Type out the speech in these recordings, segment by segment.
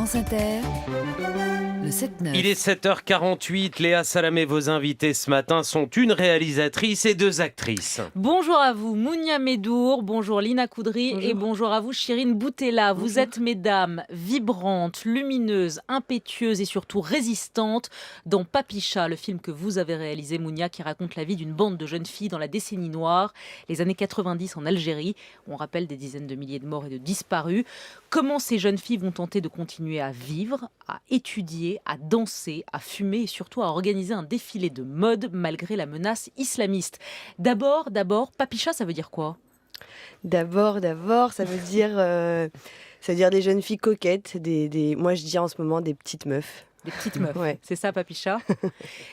France Inter, le 7-9. Il est 7h48, Léa Salamé, vos invités ce matin sont une réalisatrice et deux actrices. Bonjour à vous, Mounia Medour, bonjour Lina Coudry et bonjour à vous, Chirine Boutella. Vous êtes, mesdames, vibrantes, lumineuses, impétueuses et surtout résistantes dans Papicha, le film que vous avez réalisé, Mounia, qui raconte la vie d'une bande de jeunes filles dans la décennie noire, les années 90 en Algérie. On rappelle des dizaines de milliers de morts et de disparus. Comment ces jeunes filles vont tenter de continuer à vivre, à étudier, à danser, à fumer et surtout à organiser un défilé de mode malgré la menace islamiste. D'abord, Papicha, ça veut dire quoi ? D'abord, ça veut dire des jeunes filles coquettes, moi je dis en ce moment des petites meufs. Des petites meufs, Ouais. C'est ça Papicha.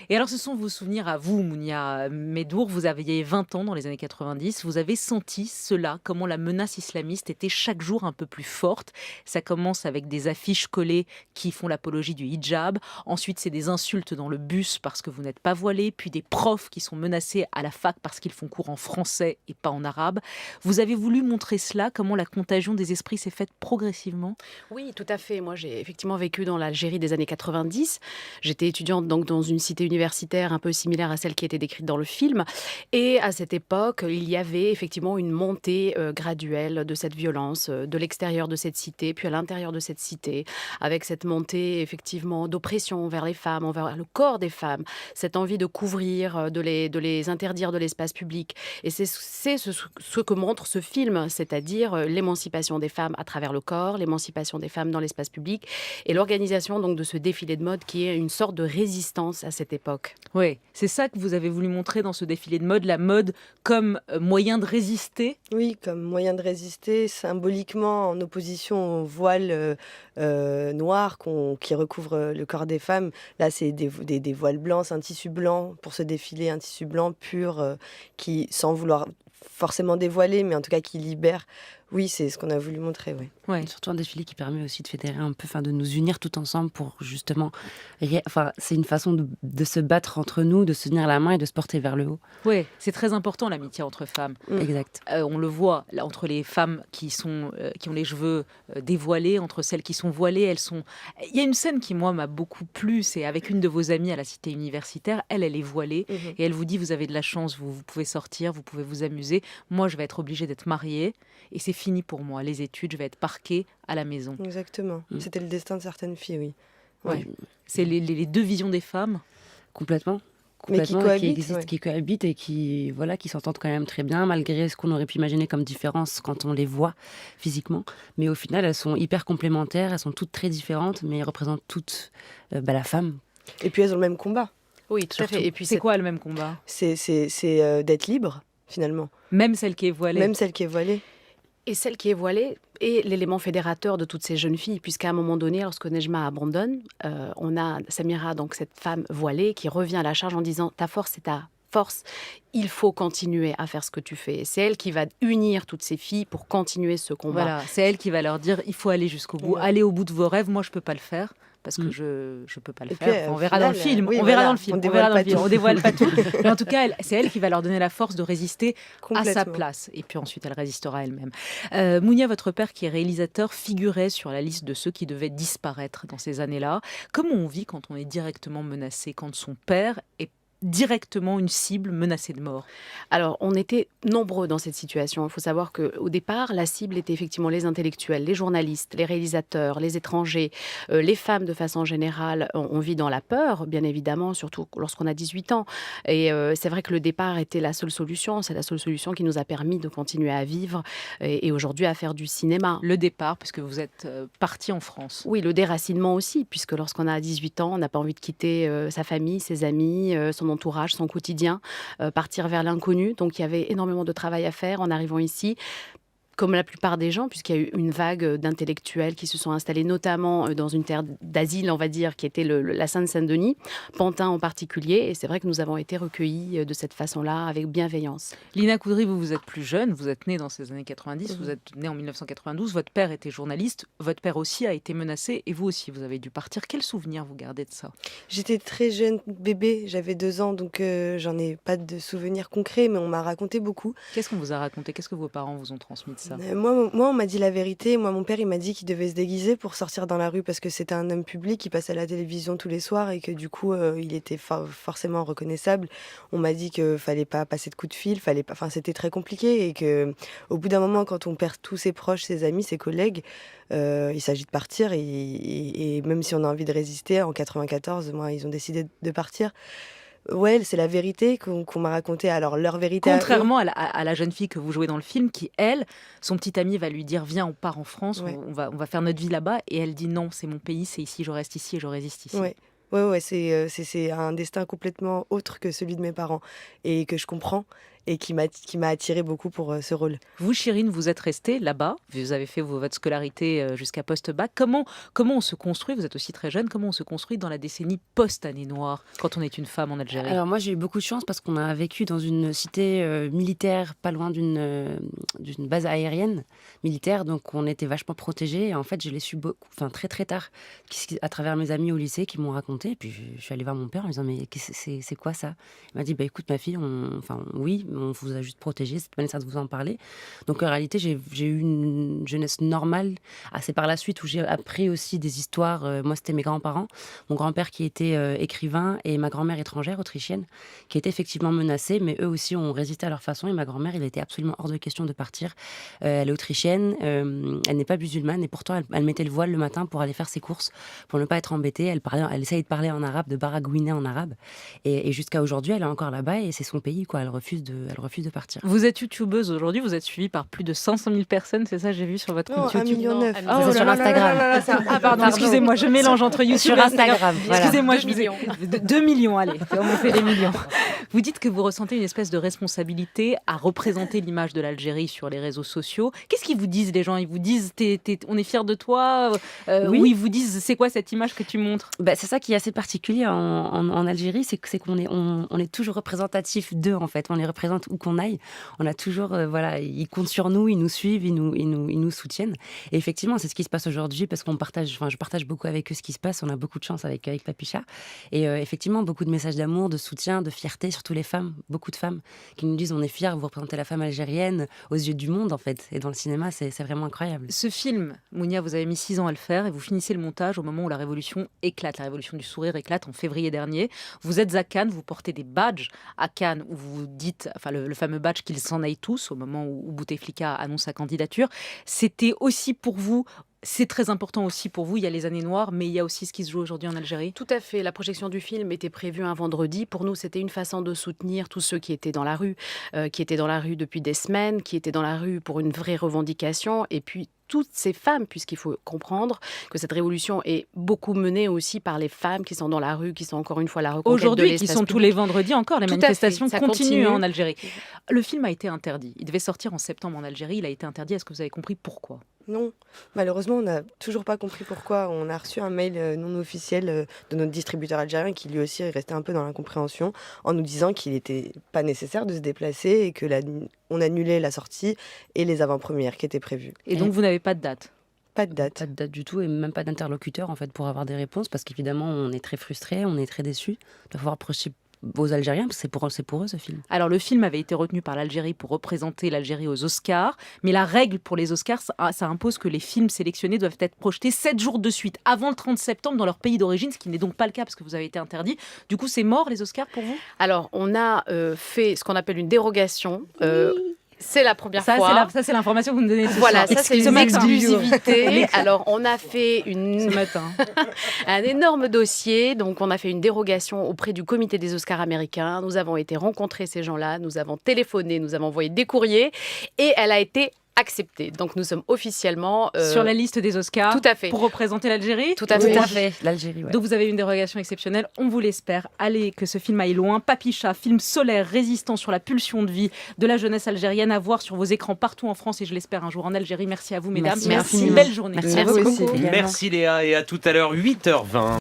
Et alors ce sont vos souvenirs à vous, Mounia Medour, vous aviez 20 ans dans les années 90, vous avez senti cela, comment la menace islamiste était chaque jour un peu plus forte. Ça commence avec des affiches collées qui font l'apologie du hijab, ensuite c'est des insultes dans le bus parce que vous n'êtes pas voilé, puis des profs qui sont menacés à la fac parce qu'ils font cours en français et pas en arabe. Vous avez voulu montrer cela, comment la contagion des esprits s'est faite progressivement ? Oui, tout à fait. Moi, j'ai effectivement vécu dans l'Algérie des années 90. J'étais étudiante donc dans une cité universitaire un peu similaire à celle qui était décrite dans le film. Et à cette époque, il y avait effectivement une montée graduelle de cette violence de l'extérieur de cette cité, puis à l'intérieur de cette cité, avec cette montée effectivement d'oppression envers les femmes, envers le corps des femmes, cette envie de couvrir, de les interdire de l'espace public. Et c'est ce que montre ce film, c'est-à-dire l'émancipation des femmes à travers le corps, l'émancipation des femmes dans l'espace public et l'organisation donc de ce défilé de mode qui est une sorte de résistance à cette époque. Oui, c'est ça que vous avez voulu montrer dans ce défilé de mode, la mode comme moyen de résister. Oui, comme moyen de résister, symboliquement en opposition au voile noir qui recouvre le corps des femmes. Là, c'est des voiles blancs, c'est un tissu blanc pour ce défilé, un tissu blanc pur qui, sans vouloir forcément dévoiler, mais en tout cas qui libère. Oui, c'est ce qu'on a voulu montrer, oui. Ouais. Surtout un défilé qui permet aussi de fédérer un peu, de nous unir tout ensemble pour justement... c'est une façon de se battre entre nous, de se tenir la main et de se porter vers le haut. Oui, c'est très important l'amitié entre femmes. Exact. On le voit là, entre les femmes qui ont les cheveux dévoilés, entre celles qui sont voilées, Il y a une scène qui, moi, m'a beaucoup plu, c'est avec une de vos amies à la cité universitaire. Elle est voilée et elle vous dit, vous avez de la chance, vous pouvez sortir, vous pouvez vous amuser. Moi, je vais être obligée d'être mariée et c'est fini pour moi. Les études, je vais être parquée à la maison. Exactement. C'était le destin de certaines filles, oui. Ouais. C'est les deux visions des femmes. Complètement. Mais qui cohabitent, existent, qui cohabitent et qui s'entendent quand même très bien, malgré ce qu'on aurait pu imaginer comme différence quand on les voit physiquement. Mais au final, elles sont hyper complémentaires, elles sont toutes très différentes, mais elles représentent toutes la femme. Et puis elles ont le même combat. Oui, tout à fait. Et puis c'est quoi le même combat ? C'est d'être libre, finalement. Même celle qui est voilée. Même celle qui est voilée. Et celle qui est voilée est l'élément fédérateur de toutes ces jeunes filles, puisqu'à un moment donné, lorsque Nejma abandonne, on a Samira, donc cette femme voilée, qui revient à la charge en disant « ta force, c'est ta force, il faut continuer à faire ce que tu fais ». C'est elle qui va unir toutes ces filles pour continuer ce combat. Voilà, c'est elle qui va leur dire « il faut aller jusqu'au bout, allez au bout de vos rêves, moi je peux pas le faire ». Parce que je peux pas le faire. Puis, on verra dans le film. Oui, on verra dans le film. On dévoile pas tout. Mais en tout cas, c'est elle qui va leur donner la force de résister à sa place. Et puis ensuite, elle résistera elle-même. Mounia, votre père, qui est réalisateur, figurait sur la liste de ceux qui devaient disparaître dans ces années-là. Comment on vit quand on est directement menacé, quand son père est directement une cible menacée de mort? Alors, on était nombreux dans cette situation. Il faut savoir qu'au départ, la cible était effectivement les intellectuels, les journalistes, les réalisateurs, les étrangers, les femmes de façon générale. On vit dans la peur, bien évidemment, surtout lorsqu'on a 18 ans. Et c'est vrai que le départ était la seule solution. C'est la seule solution qui nous a permis de continuer à vivre et aujourd'hui à faire du cinéma. Le départ, puisque vous êtes parti en France. Oui, le déracinement aussi, puisque lorsqu'on a 18 ans, on n'a pas envie de quitter sa famille, ses amis, son entourage, son quotidien, partir vers l'inconnu. Donc il y avait énormément de travail à faire en arrivant ici. Comme la plupart des gens, puisqu'il y a eu une vague d'intellectuels qui se sont installés notamment dans une terre d'asile, on va dire, qui était la Seine-Saint-Denis, Pantin en particulier. Et c'est vrai que nous avons été recueillis de cette façon-là, avec bienveillance. Lina Coudry, vous êtes plus jeune, vous êtes née dans ces années 90, vous êtes née en 1992, votre père était journaliste, votre père aussi a été menacé et vous aussi, vous avez dû partir. Quel souvenir vous gardez de ça ? J'étais très jeune bébé, j'avais 2 ans, donc j'en ai pas de souvenirs concrets, mais on m'a raconté beaucoup. Qu'est-ce qu'on vous a raconté ? Qu'est-ce que vos parents vous ont transmis de ça ? ça? Moi, on m'a dit la vérité. Moi, mon père, il m'a dit qu'il devait se déguiser pour sortir dans la rue parce que c'était un homme public qui passait à la télévision tous les soirs et que du coup, il était forcément reconnaissable. On m'a dit qu'il fallait pas passer de coups de fil, fallait pas. Enfin, c'était très compliqué et que, au bout d'un moment, quand on perd tous ses proches, ses amis, ses collègues, il s'agit de partir et même si on a envie de résister, en 94, moi, ils ont décidé de partir. Ouais, c'est la vérité qu'on m'a racontée. Alors, leur vérité à eux. Contrairement à la jeune fille que vous jouez dans le film, qui, elle, son petit ami va lui dire « Viens, on part en France, Ouais. on va faire notre vie là-bas ». Et elle dit « Non, c'est mon pays, c'est ici, je reste ici et je résiste ici ». Ouais, c'est un destin complètement autre que celui de mes parents et que je comprends et qui m'a attirée beaucoup pour ce rôle. Vous, Chirine, vous êtes restée là-bas, vous avez fait votre scolarité jusqu'à post-bac. Comment on se construit, vous êtes aussi très jeune, comment on se construit dans la décennie post-année noire quand on est une femme en Algérie? Alors moi j'ai eu beaucoup de chance parce qu'on a vécu dans une cité militaire pas loin d'une base aérienne militaire, donc on était vachement protégés et en fait je l'ai su très très tard à travers mes amis au lycée qui m'ont raconté. Et puis je suis allée voir mon père en lui disant mais c'est quoi ça? Il m'a dit bah écoute ma fille, oui, on vous a juste protégé, c'est pas nécessaire de vous en parler. Donc en réalité j'ai eu une jeunesse normale. C'est par la suite où j'ai appris aussi des histoires. Moi c'était mes grands-parents, mon grand-père qui était écrivain et ma grand-mère étrangère autrichienne qui était effectivement menacée, mais eux aussi ont résisté à leur façon. Et ma grand-mère, il était absolument hors de question de partir. Elle est autrichienne, elle n'est pas musulmane et pourtant elle mettait le voile le matin pour aller faire ses courses, pour ne pas être embêtée. Elle essayait de parler en arabe, de baragouiner en arabe. Et jusqu'à aujourd'hui, elle est encore là-bas et c'est son pays, quoi. Elle refuse de partir. Vous êtes youtubeuse aujourd'hui, vous êtes suivie par plus de 500 000 personnes, c'est ça j'ai vu sur votre compte YouTube? 1,9 million. C'est sur Instagram. Pardon, excusez-moi, je mélange entre YouTube Sur et Instagram. Instagram, voilà. Excusez-moi, 2 millions. 2 millions, allez, on fait les millions. Vous dites que vous ressentez une espèce de responsabilité à représenter l'image de l'Algérie sur les réseaux sociaux. Qu'est-ce qu'ils vous disent les gens? Ils vous disent on est fiers de toi, Oui. ou ils vous disent c'est quoi cette image que tu montres? C'est ça qui est assez particulier en Algérie, c'est qu'on est toujours représentatif d'eux en fait. On les représente où qu'on aille. On a toujours, ils comptent sur nous, ils nous suivent, ils nous soutiennent. Et effectivement, c'est ce qui se passe aujourd'hui parce je partage beaucoup avec eux ce qui se passe. On a beaucoup de chance avec Papicha. Et effectivement, beaucoup de messages d'amour, de soutien, de fierté, surtout les femmes, beaucoup de femmes qui nous disent on est fiers, vous représentez la femme algérienne aux yeux du monde en fait. Et dans le cinéma, c'est vraiment incroyable. Ce film, Mounia, vous avez mis 6 ans à le faire et vous finissez le montage au moment où la révolution éclate. La révolution du sourire éclate en février dernier. Vous êtes à Cannes, vous portez des badges à Cannes où vous dites, le fameux badge qu'ils s'en aillent tous au moment où Bouteflika annonce sa candidature. C'était aussi pour vous, c'est très important aussi pour vous, il y a les années noires, mais il y a aussi ce qui se joue aujourd'hui en Algérie. Tout à fait. La projection du film était prévue un vendredi. Pour nous, c'était une façon de soutenir tous ceux qui étaient dans la rue, depuis des semaines, qui étaient dans la rue pour une vraie revendication. Et puis, toutes ces femmes, puisqu'il faut comprendre que cette révolution est beaucoup menée aussi par les femmes qui sont dans la rue, qui sont encore une fois la reconquête de aujourd'hui, l'espace qui sont public. tous les vendredis encore, les Tout à manifestations fait, ça continuent continue. en Algérie. Le film a été interdit. Il devait sortir en septembre en Algérie, il a été interdit. Est-ce que vous avez compris pourquoi? Non, malheureusement, on n'a toujours pas compris pourquoi. On a reçu un mail non officiel de notre distributeur algérien qui lui aussi est resté un peu dans l'incompréhension en nous disant qu'il n'était pas nécessaire de se déplacer et que on annulait la sortie et les avant-premières qui étaient prévues. Et donc vous n'avez pas de date? Pas de date. Pas de date du tout et même pas d'interlocuteur en fait pour avoir des réponses parce qu'évidemment on est très frustrés, on est très déçus de pouvoir approcher aux Algériens parce que c'est pour eux ce film. Alors le film avait été retenu par l'Algérie pour représenter l'Algérie aux Oscars, mais la règle pour les Oscars, ça impose que les films sélectionnés doivent être projetés 7 jours de suite, avant le 30 septembre dans leur pays d'origine, ce qui n'est donc pas le cas parce que vous avez été interdit. Du coup c'est mort les Oscars pour vous? Alors, on a fait ce qu'on appelle une dérogation. C'est la première fois. Ça, c'est l'information que vous me donnez ce Voilà, soir. ça c'est une Ce matin. exclusivité. Alors, on a fait Ce matin. un énorme dossier. Donc, on a fait une dérogation auprès du comité des Oscars américains. Nous avons été rencontrer ces gens-là. Nous avons téléphoné, nous avons envoyé des courriers. Et elle a été acceptée. Donc, nous sommes officiellement... Sur la liste des Oscars. Tout à fait. Pour représenter l'Algérie. Tout à fait. Tout à fait, l'Algérie. Ouais. Donc vous avez une dérogation exceptionnelle, on vous l'espère. Allez, que ce film aille loin. Papicha, film solaire, résistant sur la pulsion de vie de la jeunesse algérienne, à voir sur vos écrans partout en France et je l'espère un jour en Algérie. Merci à vous mesdames. Merci. Belle journée. Merci beaucoup. Merci Léa et à tout à l'heure 8h20.